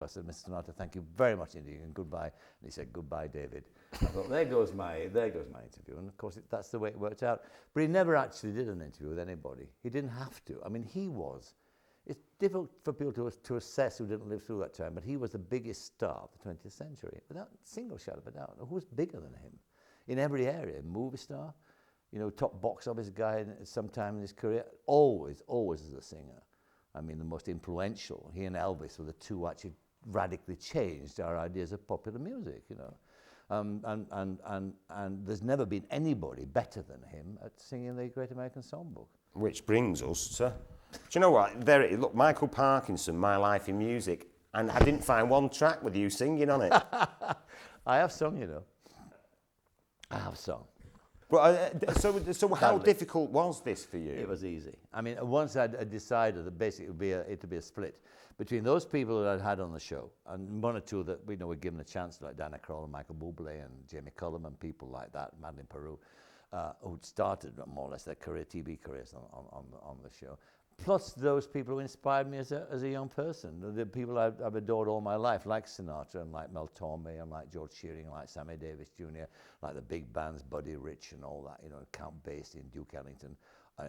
I said, Mr. Sinatra, thank you very much indeed, and goodbye. And he said, goodbye, David. I thought, there goes my interview. And of course, that's the way it worked out. But he never actually did an interview with anybody. He didn't have to. I mean, it's difficult for people to assess who didn't live through that time, but he was the biggest star of the 20th century, without a single shadow of a doubt. Who was bigger than him? In every area, movie star, top box office guy sometime in his career, always as a singer. I mean, the most influential. He and Elvis were the two actually radically changed our ideas of popular music, and there's never been anybody better than him at singing the Great American Songbook. Which brings us to, do you know what? Look, Michael Parkinson, My Life in Music, and I didn't find one track with you singing on it. I have sung, I have sung. But, so how difficult was this for you? It was easy. I mean, once I decided that basically it would be a split between those people that I'd had on the show and one or two that we were given a chance, like Diana Krall and Michael Bublé and Jamie Cullum and people like that, Madeleine Peru, who'd started more or less their TV careers on the show. Plus those people who inspired me as a young person, the people I've adored all my life, like Sinatra and like Mel Torme and like George Shearing and like Sammy Davis Jr., like the big bands, Buddy Rich and all that, Count Basie and Duke Ellington.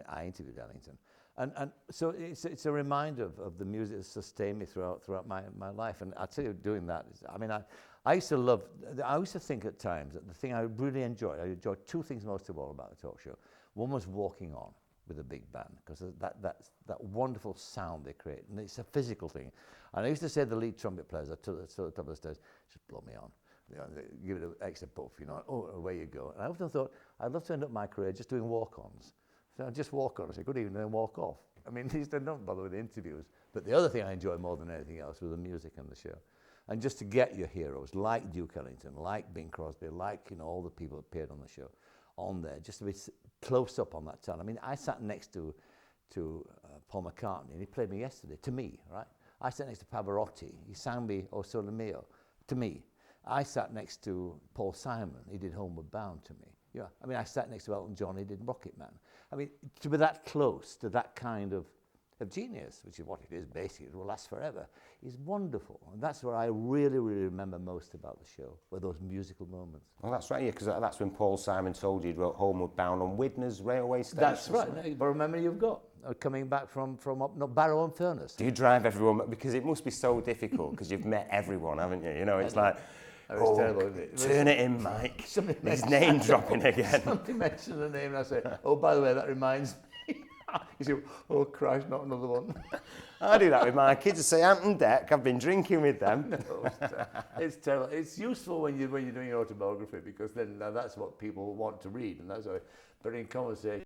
I interviewed Ellington. And so it's a reminder of the music that sustained me throughout my life. And I tell you, doing that, I used to think at times that the thing I really enjoyed two things most of all about the talk show. One was walking on with a big band, because that wonderful sound they create, and it's a physical thing. And I used to say to the lead trumpet players at the top of the stairs, just blow me on, give it an extra puff, away you go. And I often thought, I'd love to end up my career just doing walk-ons. So I'd just walk on and say, good evening, and walk off. I mean, these don't bother with the interviews. But the other thing I enjoyed more than anything else was the music and the show. And just to get your heroes, like Duke Ellington, like Bing Crosby, like, all the people that appeared on the show, on there, just to be close up on that sound. I mean, I sat next to Paul McCartney, and he played me yesterday, to me, right? I sat next to Pavarotti, he sang me O Sole Mio, to me. I sat next to Paul Simon, he did Homeward Bound to me. Yeah, I mean, I sat next to Elton John, he did Rocket Man. I mean, to be that close to that kind of genius, which is what it is basically, it will last forever, is wonderful. And that's what I really, really remember most about the show, were those musical moments. Well, that's right, yeah, because that's when Paul Simon told you he wrote Homeward Bound on Widner's railway station. That's right, but remember you've got, coming back from up Barrow and Furness. Do you drive everyone, because it must be so difficult, because you've met everyone, haven't you? It's like, oh, terrible, isn't it? Turn it in, Mike. His name dropping again. Somebody mentioned the name and I said, oh, by the way, that reminds me. You say, oh Christ, not another one. I do that with my kids. I say, Ant and Dec, I've been drinking with them. No, it's terrible. It's useful when you're doing your autobiography, because then that's what people want to read, and that's why. But in conversation,